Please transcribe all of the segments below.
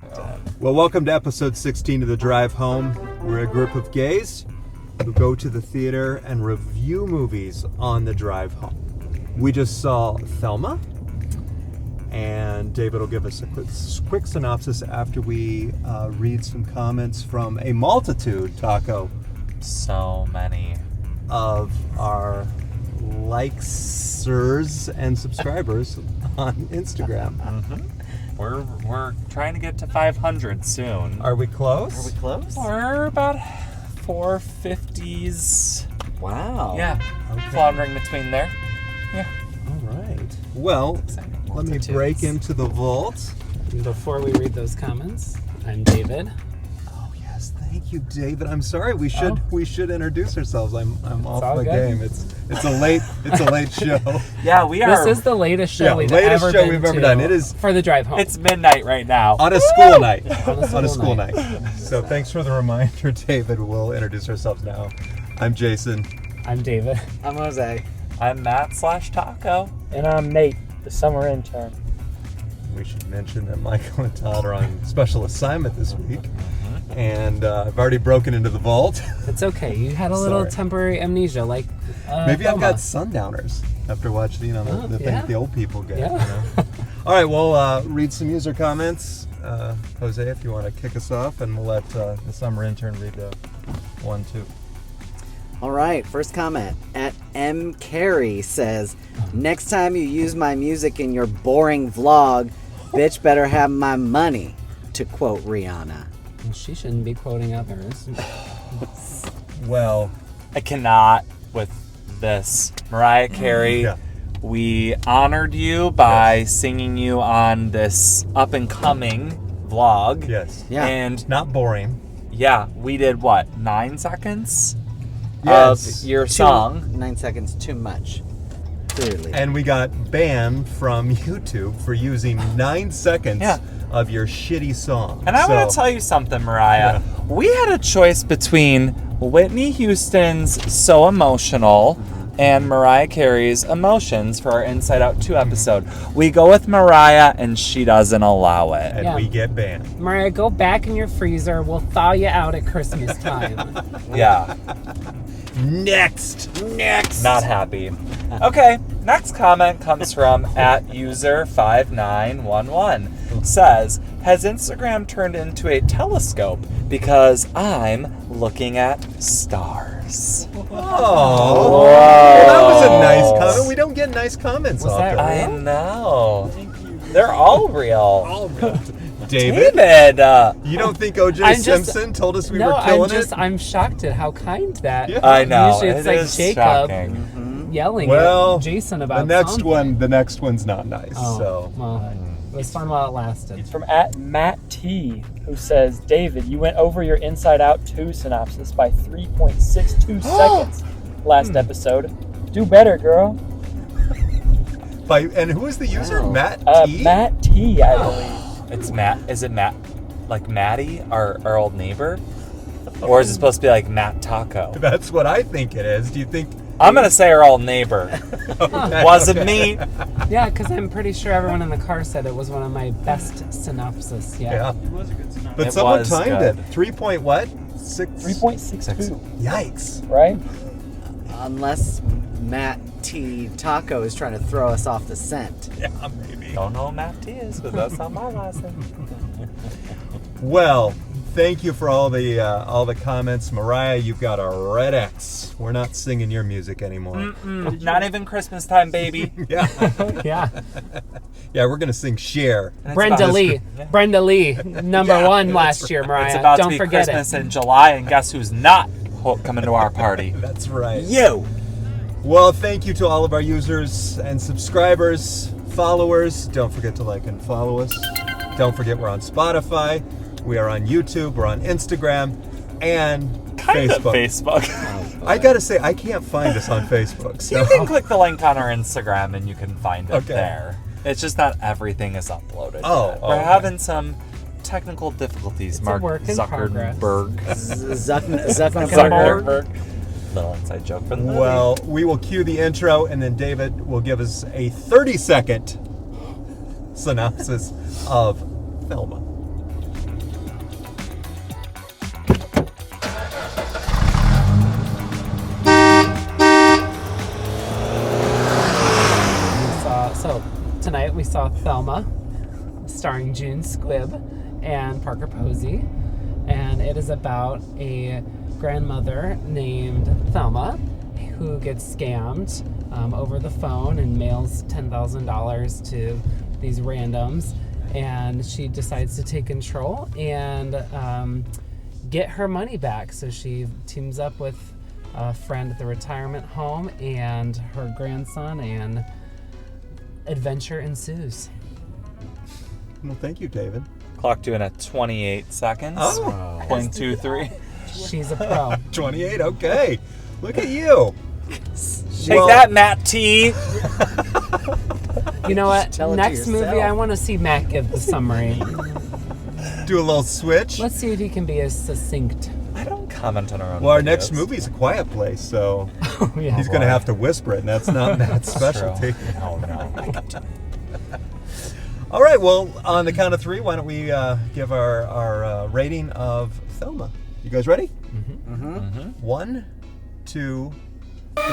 Well, welcome to episode 16 of The Drive Home. We're a group of gays who go to the theater and review movies on the drive home. We just saw Thelma, and David will give us a quick synopsis after we read some comments from a multitude, Taco, So many. of our likesers and subscribers on Instagram. Mm-hmm. We're trying to get to 500 soon. Are we close? Are we close? We're about 450s. Wow. Yeah, Okay. floundering between there. Yeah. All right. Well, let me break into the vault. Before we read those comments, I'm David. Oh yes, thank you, David. I'm sorry. We should introduce ourselves. I'm off all my good. game. It's a late show. Yeah, we are. This is the latest show Yeah, we've latest ever show been we've ever to done. It is for the drive home. It's midnight right now. on a school night. On a school night. So thanks for the reminder, David. We'll introduce ourselves now. I'm Jason. I'm David. I'm Jose. I'm Matt/Taco. And I'm Nate, the summer intern. We should mention that Michael and Todd are on special assignment this week, and I've already broken into the vault. It's okay. You had a little Sorry. temporary amnesia, like Maybe I've Thelma. got sundowners after watching, the thing yeah. that the old people get. Yeah. All right, we'll read some user comments. Jose, if you want to kick us off, and we'll let the summer intern read the one, too. All right, first comment at M. Carey says, next time you use my music in your boring vlog, bitch better have my money, to quote Rihanna. Well, she shouldn't be quoting others. Well, I cannot with this. Mariah Carey, yeah. we honored you by singing you on this up-and-coming vlog. Yes. Yeah. And Not boring. yeah, we did what, 9 seconds Yes. of your song. 9 seconds too much. Clearly. And we got banned from YouTube for using 9 seconds Yeah. of your shitty song. And I want to tell you something, Mariah. We had a choice between Whitney Houston's So Emotional and Mariah Carey's Emotions for our Inside Out 2 episode. We go with Mariah, and she doesn't allow it. And Yeah. we get banned. Mariah, go back in your freezer. We'll thaw you out at Christmas time. Yeah, Next. not happy. Okay, next comment comes from @user5911. Says, has Instagram turned into a telescope because I'm looking at stars? Oh, well, that was a nice comment. We don't get nice comments Was that often. I know. They're all real. David, David, you don't think O.J. I'm just- Simpson told us we No, were killing it? I'm shocked at how kind that. Yeah. I know. Usually it's it like is Jacob shocking. yelling Well, at Jason about the next something. the next one's not nice. Oh, So well, it was fun while it lasted. It's from @Matt T, who says, David, you went over your Inside Out 2 synopsis by 3.62 seconds last episode. Do better, girl. and who is the user? Wow. Matt T. Matt T, I believe. It's Matt. Is it Matt? Like Maddie, our old neighbor? Or is it supposed to be like Matt Taco? That's what I think it is. Do you think? I'm going to say our old neighbor. Okay, Wasn't okay. me. Yeah, because I'm pretty sure everyone in the car said it was one of my best synopsis yet. Yeah. It was a good synopsis. But It someone was timed good. it. 3 point what? 6. 3.62, Yikes. right? Unless Matt T. Taco is trying to throw us off the scent. Yeah, maybe. Don't know who Matt T is, because that's not my last name. Well, thank you for all the comments, Mariah. You've got a red X. We're not singing your music anymore. Not even Christmas time, baby. Yeah, Yeah. yeah. We're gonna sing "Share." And it's Brenda about- Lee. Yeah. Brenda Lee, number Yeah, one that's last year, Mariah. It's about Don't to be forget Christmas it. in July, and guess who's not coming to our party? That's right. You. Well, thank you to all of our users and subscribers, followers. Don't forget to like and follow us. Don't forget we're on Spotify. We are on YouTube. We're on Instagram and Kind Facebook. of Facebook. I gotta say, I can't find us on Facebook. So. You can click the link on our Instagram and you can find it Okay. there. It's just not everything is uploaded. Oh, yet. oh, We're okay. having some technical difficulties. It's a Mark work in Zuckerberg. Zuckerberg. Little inside joke for the movie. Well, we will cue the intro, and then David will give us a 30-second synopsis of Thelma. So tonight we saw Thelma, starring June Squibb and Parker Posey, and it is about a grandmother named Thelma who gets scammed over the phone and mails $10,000 to these randoms, and she decides to take control and get her money back. So she teams up with a friend at the retirement home and her grandson, and adventure ensues. Well, thank you, David. Clock doing at 28 seconds. Oh. 0.23. She's a pro. 28, okay. Look at you. Take that, Matt T. You know what? Tell it to Next movie, yourself. I want to see Matt give the summary. Do a little switch. Let's see if he can be as succinct. I don't comment on our own Well, our videos. next movie is A Quiet Place, so Oh, yeah. he's going to have to whisper it, and that's not Matt's specialty. No, no. All right, well, on the count of 3, why don't we give our rating of Thelma? You guys ready? Mm-hmm. 1, 2, 3.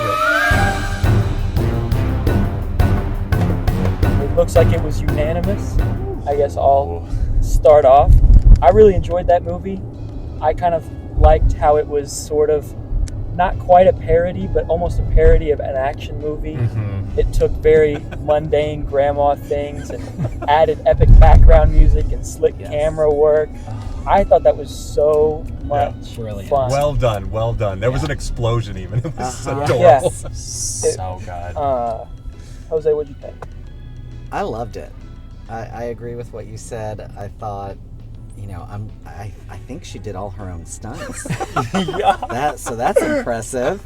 It looks like it was unanimous. I guess I'll start off. I really enjoyed that movie. I kind of liked how it was sort of not quite a parody, but almost a parody of an action movie. It took very mundane grandma things and added epic background music and slick camera work. I thought that was so much Brilliant. fun. Well done, well done. There was an explosion even. It was Uh-huh. adorable. Yes. So good. Jose, what'd you think? I loved it. I agree with what you said. I thought, I think she did all her own stunts. Yeah. So that's impressive.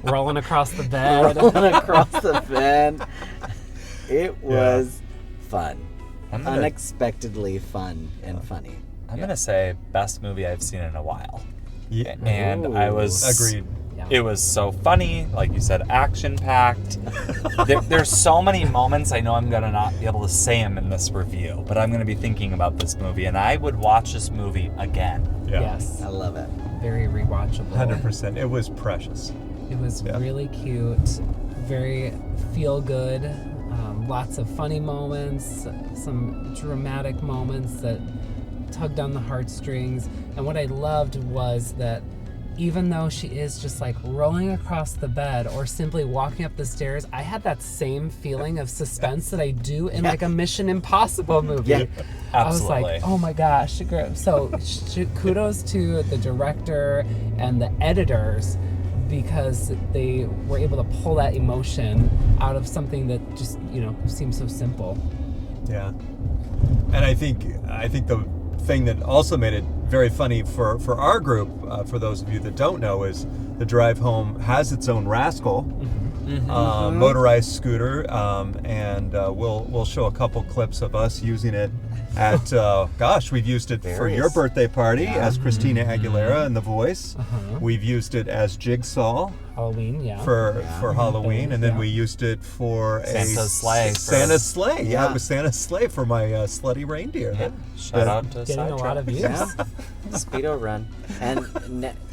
Rolling across the bed. Rolling across the bed. It was fun. I'm gonna, Unexpectedly fun and funny. I'm gonna say best movie I've seen in a while. Yeah. And I was Agreed. It was so funny, like you said, action-packed. There's so many moments I know I'm gonna not be able to say them in this review, but I'm gonna be thinking about this movie, and I would watch this movie again. Yeah. Yes. I love it. Very rewatchable. 100%. It was precious. It was Yeah. really cute, very feel good, lots of funny moments, some dramatic moments that tugged on the heartstrings. And what I loved was that even though she is just like rolling across the bed or simply walking up the stairs, I had that same feeling of suspense that I do in like a Mission Impossible movie. Yeah. I was Absolutely. like, oh my gosh. So kudos to the director and the editors, because they were able to pull that emotion out of something that just, seems so simple. Yeah. And I think the thing that also made it very funny for our group, for those of you that don't know, is the drive home has its own rascal, motorized scooter, and we'll show a couple clips of us using it at, we've used it for your birthday party as Christina Aguilera in The Voice. We've used it as Jigsaw Halloween, yeah. for Halloween, and then Yeah. we used it for Santa's sleigh. Santa's sleigh. Yeah, Yeah. it was Santa's sleigh for my slutty reindeer. Yeah. Shout out to Getting a lot of views. Yeah. Speedo Run. And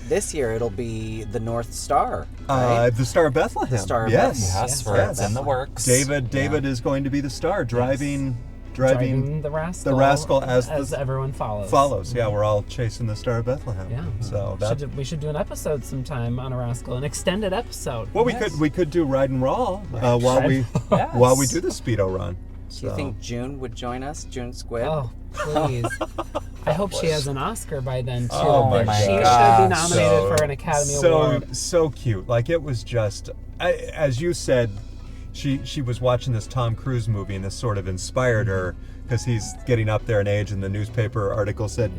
this year it'll be the North Star. Right? The Star of Bethlehem. The Star of yes. Bethlehem. Yes, Yes. it's in the works. David is going to be the star, driving Driving the rascal as everyone follows. follows. Yeah, we're all chasing the Star of Bethlehem. Yeah. So that. We should do an episode sometime on a rascal, an extended episode. Well, Yes. we could do Ride and Raw while we Yes. while we do the Speedo Run. Do you think June would join us? June Squibb? Oh, please. I hope she has an Oscar by then, too. Oh my she should gosh. be nominated for an Academy Award. So cute. Like it was just, as you said, she was watching this Tom Cruise movie, and this sort of inspired her because he's getting up there in age, and the newspaper article said,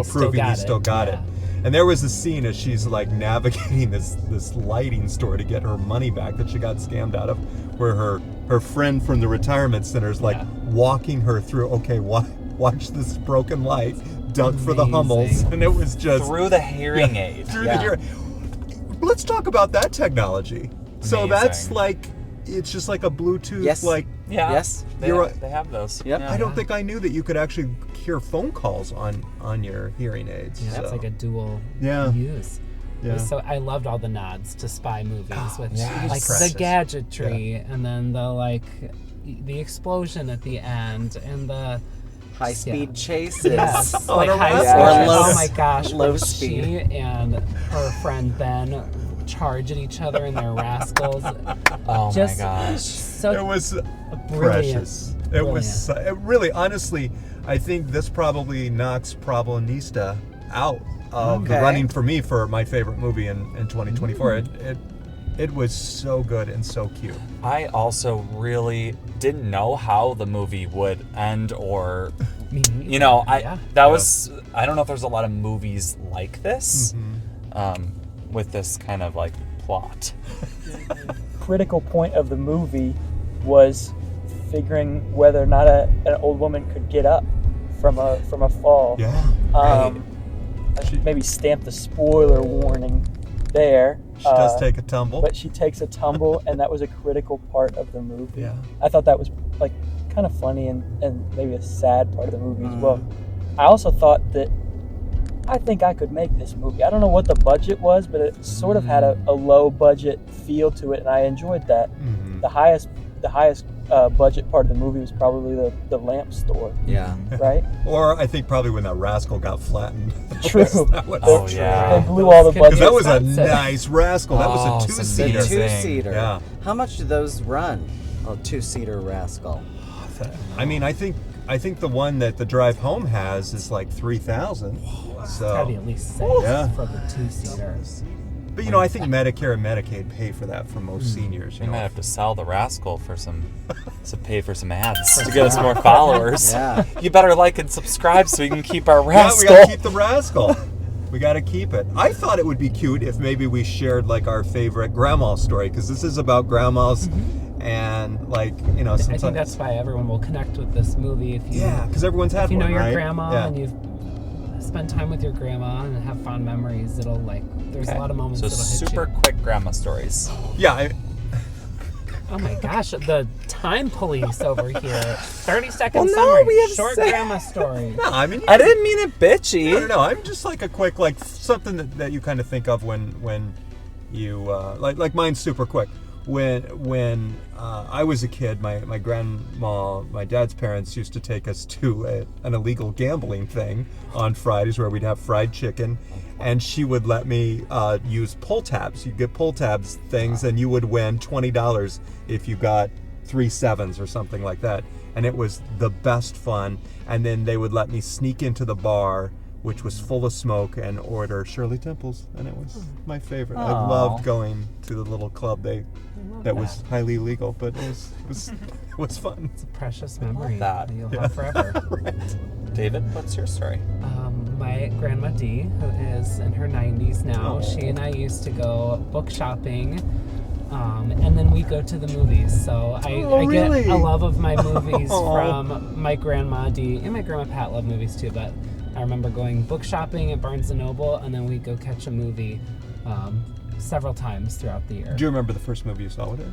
proving he still got it. And there was a scene as she's like navigating this lighting store to get her money back that she got scammed out of, where her friend from the retirement center is like walking her through. Okay, watch this broken light. Duck for the Hummels, and it was just Through the hearing aid. through the hearing. Let's talk about that technology. So Amazing. that's like, it's just like a Bluetooth, Yes. like. Yeah. Yes. They, You're have, right. they have those. Yep. Yeah. I don't think I knew that you could actually hear phone calls on your hearing aids. Yeah, that's so. like a dual Yeah. use. Yeah. So I loved all the nods to spy movies with yes. like Precious. the gadgetry and then the explosion at the end and the High-speed Yeah. chases. yes, On like a high rascal. speed. Or low- Oh my gosh, low when speed. She and her friend Ben charge at each other in their rascals. Oh Just my gosh. so It was brilliant. precious. It was it really, honestly, I think this probably knocks Problemista out of the Okay. running for me for my favorite movie in 2024. It was so good and so cute. I also really didn't know how the movie would end, or Me neither. you know, Yeah. I don't know if there's a lot of movies like this, with this kind of like plot. Critical point of the movie was figuring whether or not an old woman could get up from a fall. Yeah. I should maybe stamp the spoiler warning there. She does take a tumble. But she takes a tumble, and that was a critical part of the movie. Yeah. I thought that was like kind of funny and maybe a sad part of the movie as well. I also thought that I think I could make this movie. I don't know what the budget was, but it sort of had a low budget feel to it, and I enjoyed that. Mhm. The highest budget part of the movie was probably the lamp store, Yeah. right? Or I think probably when that rascal got flattened. True. That was Oh, yeah. They blew all the Because Because budget. that was a Expensive. nice rascal. That Oh, was a some The two-seater. amazing. two-seater. Yeah. How much do those run? A two-seater rascal. I mean, I think the one that the drive home has is like 3,000. It's gotta be So, at least 6 Yeah. for the two-seater. but you know, I think Medicare and Medicaid pay for that for most seniors. We You might know, have to sell the rascal for to pay for some ads to get us more followers. Yeah. You better like and subscribe so we can keep our yeah, we rascal. gotta keep the rascal. We gotta keep it. I thought it would be cute if maybe we shared like our favorite grandma story, because this is about grandmas, and like, you know, I sometimes. think that's why everyone will connect with this movie if you Yeah, because everyone's had if you know one, your right? grandma Yeah. and you've spent time with your grandma and have fond memories. It'll there's a lot of moments So that'll hit super you. quick grandma stories. Yeah, Oh my gosh, the time police over here. 30-second Well, no, summary. we have Short to- grandma story. no, I mean, I didn't mean it bitchy. I don't know. I'm just like a quick, like something that you kind of think of when you like mine's super quick. When I was a kid, my grandma, my dad's parents used to take us to an illegal gambling thing on Fridays where we'd have fried chicken, and she would let me use pull tabs. You'd get pull tabs things, and you would win $20 if you got 3 sevens or something like that. And it was the best fun. And then they would let me sneak into the bar, which was full of smoke, and order Shirley Temples, and it was my favorite. I Aw. loved going to the little club that was highly illegal, but it was fun. It's a precious memory that. you'll have forever. David, what's your story? My grandma Dee, who is in her 90s now, she and I used to go book shopping, and then we go to the movies. So I get really? a love of my movies Oh. from my grandma Dee, and my grandma Pat loved movies too. But I remember going book shopping at Barnes & Noble, and then we'd go catch a movie several times throughout the year. Do you remember the first movie you saw with her?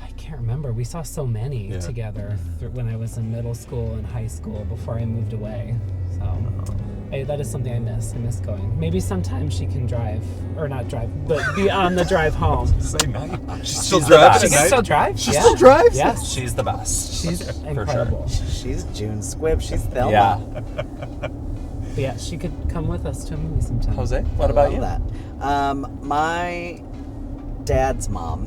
I can't remember. We saw so many Yeah. together when I was in middle school and high school before I moved away. So that is something I miss. I miss going. Maybe sometime she can drive, or not drive, but be on the drive home. Say night. She still the drives best. at She can night? still drive. She yeah. still drives? Yes. She's the best. She's For incredible. She's June Squibb. She's Thelma. Yeah. But yeah, she could come with us to a movie sometime. Jose, what about you? Love that. My dad's mom,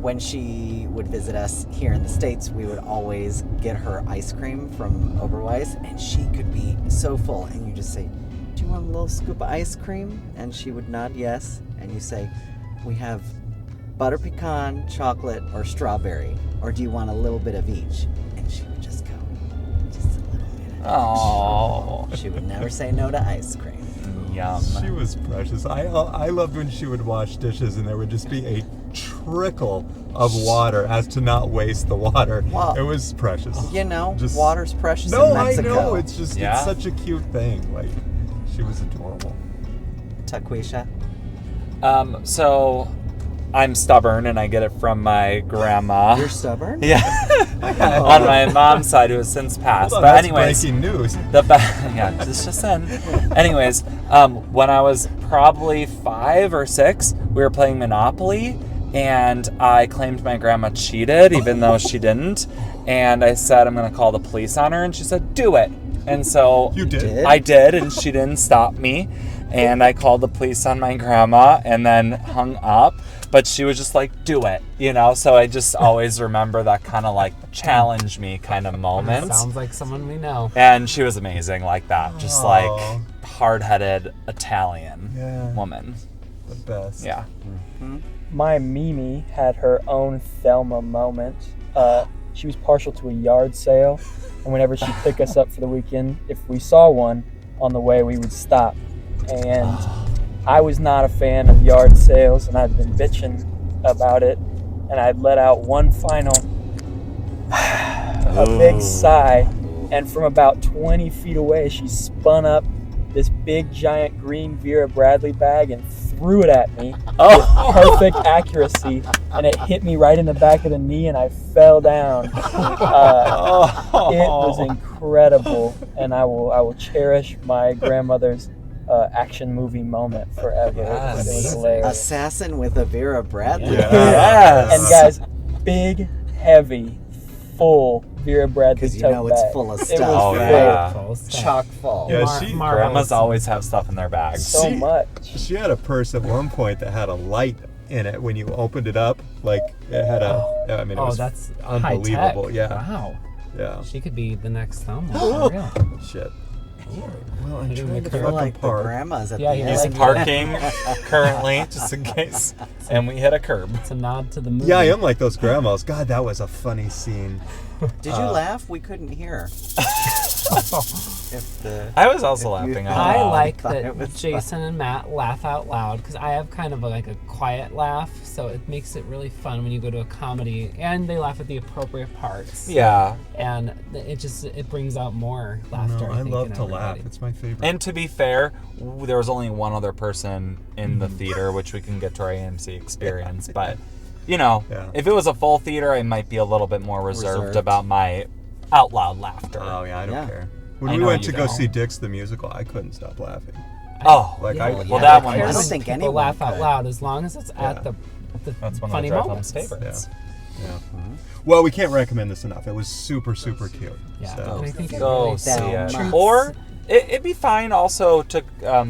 when she would visit us here in the States, we would always get her ice cream from Oberweis, and she could be so full, and you just say, "Do you want a little scoop of ice cream?" And she would nod yes, and you say, "We have butter pecan, chocolate, or strawberry, or do you want a little bit of each?" And she would just go, "Just a little bit of each." Oh, She would never say no to ice cream. yum. She was precious. I loved when she would wash dishes and there would just be a trickle of water as to not waste the water. Well, it was precious. You know, Just- water's precious No, in I Mexico. know. It's just Yeah. it's such a cute thing. Like, she was adorable. Taquisha. So I'm stubborn and I get it from my grandma. You're stubborn? Yeah. On my mom's side, who has since passed. Well, but that's anyways, breaking news. yeah, this just in. Anyways, when I was probably 5 or 6, we were playing Monopoly, and I claimed my grandma cheated, even though she didn't. And I said, I'm going to call the police on her, and she said, do it. And so You did? I did, and she didn't stop me. And I called the police on my grandma and then hung up. But she was just like, do it, you know? So I just always remember that kind of like challenge me kind of moment. Sounds like someone we know. And she was amazing like that. Just Aw. like hard-headed Italian Yeah. woman. The best. Yeah. My Mimi had her own Thelma moment. She was partial to a yard sale, and whenever she'd pick us up for the weekend, if we saw one on the way, we would stop. And I was not a fan of yard sales, and I'd been bitching about it, and I'd let out one final, a big sigh, and from about 20 feet away, she spun up this big, giant green Vera Bradley bag and threw it at me with perfect accuracy, and it hit me right in the back of the knee, and I fell down. It was incredible, and I will cherish my grandmother's action movie moment forever. Yes. It was hilarious. Assassin with a Vera Bradley. Yeah. Yes. And guys, big, heavy, full Vera Bradley Because you tote know it's bag. full of It stuff, was Oh, right? yeah. Full stuff. Chock full. Yeah, Grandmas always have stuff in their bags. so much. She had a purse at one point that had a light in it when you opened it up. Like, it had I mean, it was that's unbelievable. high-tech. Yeah. Wow. Yeah. She could be the next Thelma. For real. Shit. Well, I'm Put it in trying the to You're curb. fucking like the park. grandmas at Yeah, the you're end. He's like- parking currently, just in case. And we hit a curb. It's a nod to the movie. Yeah, I am like those grandmas. God, that was a funny scene. Did you laugh? We couldn't hear. If the I was also If you- laughing out I loud. like thought it that was Jason and Matt laugh out loud because I have kind of like a quiet laugh, so it makes it really fun when you go to a comedy and they laugh at the appropriate parts. Yeah. And it brings out more laughter. No, I I think, love in to laugh. everybody. It's my favorite. And to be fair, there was only one other person in the theater, which we can get to our AMC experience. But, you know, Yeah. if it was a full theater, I might be a little bit more reserved Reserved. about my out loud laughter. Oh, yeah, I don't Yeah. care. When I we know went you to go don't. see Dix the musical, I couldn't stop laughing. Oh, Like, Yeah, I, well, yeah, that who one cares? was. I don't think People anyone laugh out could. loud as long as it's at Yeah. the That's one of funny the Drive moments. Home's favorites. Yeah. Well, we can't recommend this enough. It was super, super cute. Yeah, So, and I think it Go really see it. Thelma. Or it'd be fine also to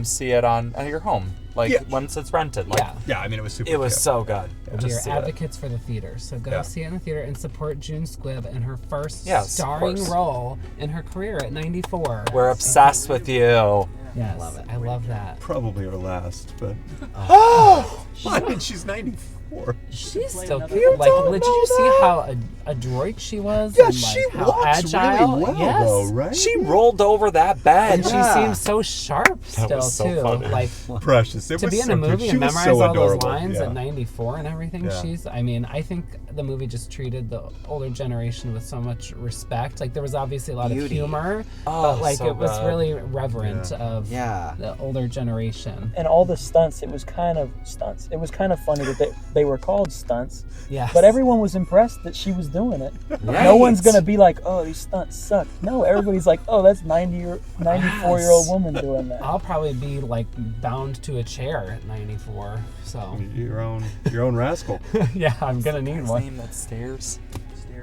see it on your home, like Yeah. once it's rented. Like, yeah. yeah, I mean, it was super it was cute. so good. We Just are see it. advocates for the theater, so go Yeah. see it in the theater and support June Squibb in her first Yes, of starring course. role in her career at 94. We're obsessed with you. Yes, Love it. I love that. Probably our last, but. I mean, she's 94. She's still another- cute. You Like, don't did know you see that. how adroit she was? Yeah, and, she like, how walks agile? really well, yes. though, right? She rolled over that bed. And Yeah. she seems so sharp still was so too. funny. Like Precious. It to was be in so a cute. movie She and was memorize so all adorable. those lines Yeah. at 94 and everything. Yeah. I think the movie just treated the older generation with so much respect. Like there was obviously a lot of Beauty. humor, Oh, but like so it was good. really reverent Yeah. of Yeah. the older generation. And all the stunts, it was kind of stunts. It was kind of funny that they were called stunts, Yes. but everyone was impressed that she was doing it. Right. No one's gonna be like, "Oh, these stunts suck." No, everybody's like, "Oh, that's 94-year-old woman doing that." I'll probably be like bound to a chair at 94. So Your own rascal. yeah, I'm gonna need His one. name that stairs.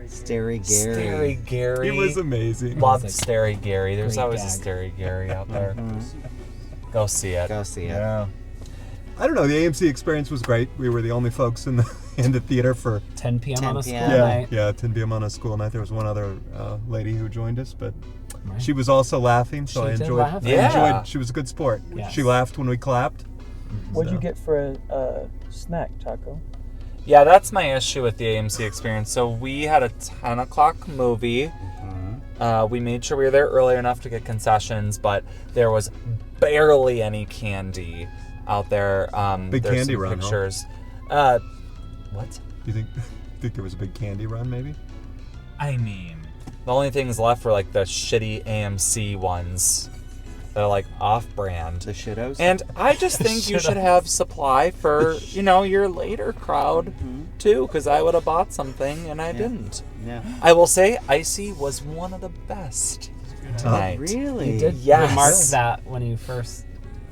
Starry Gary. Starry Gary. He was amazing. Loved like Starry Gary. There's great always a gag. Starry Gary out there. Go see it. Go see it. Yeah. I don't know. The AMC experience was great. We were the only folks in the theater for 10 p.m. on a 10 school p.m. night. 10 p.m. on a school night. There was one other lady who joined us, but Right. she was also laughing, so She I did enjoyed. laugh. I Yeah. enjoyed. She was a good sport. Yes. She laughed when we clapped. What'd you So. get for a snack, Taco? Yeah, that's my issue with the AMC experience. So we had a 10 o'clock movie. We made sure we were there early enough to get concessions, but there was barely any candy out there. Big there's candy some run, huh? pictures. What? Do you think there was a big candy run, maybe? I mean, the only things left were like the shitty AMC ones. that are like off-brand. The shittos. And I just think you should have supply for, your later crowd too, because I would have bought something and I didn't. Yeah. I will say Icy was one of the best tonight. Really? You did Yes. remark that when you first.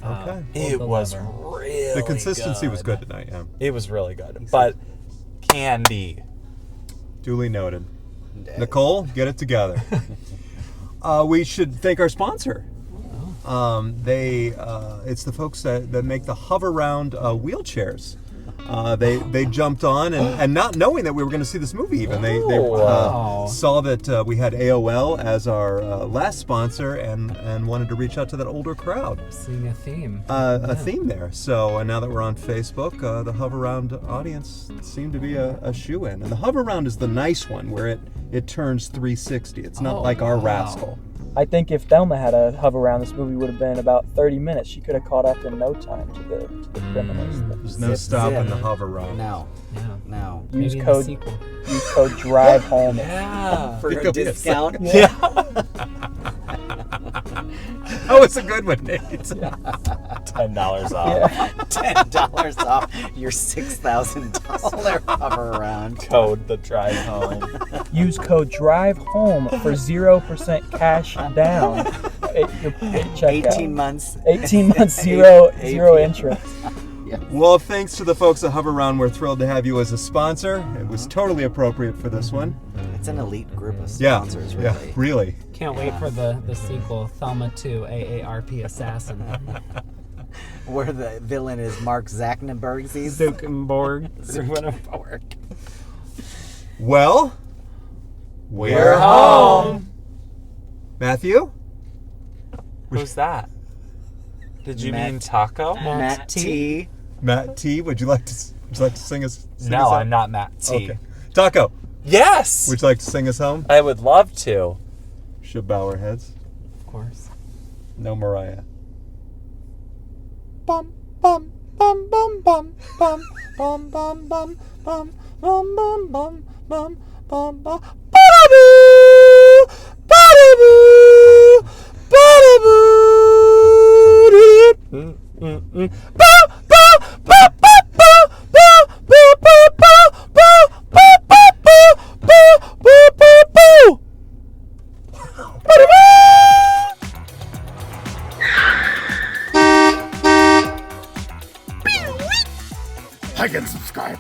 Okay. pulled It the was lever. really The consistency was good tonight, yeah. It was really good. But candy. Duly noted. Nicole, get it together. We should thank our sponsor. It's the folks that make the hover round wheelchairs. They jumped on and not knowing that we were going to see this movie even. They Wow. saw that we had AOL as our last sponsor and wanted to reach out to that older crowd. Seeing a theme. A theme there. So now that we're on Facebook, the hover round audience seemed to be a shoe-in. And the hover round is the nice one where it turns 360. It's not like our rascal. I think if Thelma had a hover around, this movie would have been about 30 minutes. She could have caught up in no time to the criminals. There's no Zip, stopping zip. the hover round. No. Yeah. No. Use Maybe in the code sequel. drive home. Yeah. For It a could be a discount. Oh, it's a good one, Nate. $10 off. $10 off your $6,000 hover around. Code the drive home. Use code drive home for 0% cash down at your checkout. 18 months. 18 months, zero APR. interest. Well, thanks to the folks at Hover Round. We're thrilled to have you as a sponsor. It was totally appropriate for this one. It's an elite group of Yeah, sponsors, yeah, really. really. Can't wait for the sequel, Thelma 2, AARP Assassin. Where the villain is Mark Zuckerberg's. Zuckerberg. Well, We're home. Matthew? Who's that? Did you Matt- mean Taco? Matt T. Matt T, would you like to sing us? No, I'm not Matt T. Okay. Taco, Yes! would you like to sing us home? I would love to. Should bow our heads. Of course. No Mariah. Bum bum bum bum bum bum bum bum bum bum bum bum bum bum bum bum. Ba-da-boo! Ba-da-boo! Ba-da-boo! Ba ba ba ba ba ba ba ba ba ba ba ba ba ba ba ba. Ba-da-boo! Like and subscribe.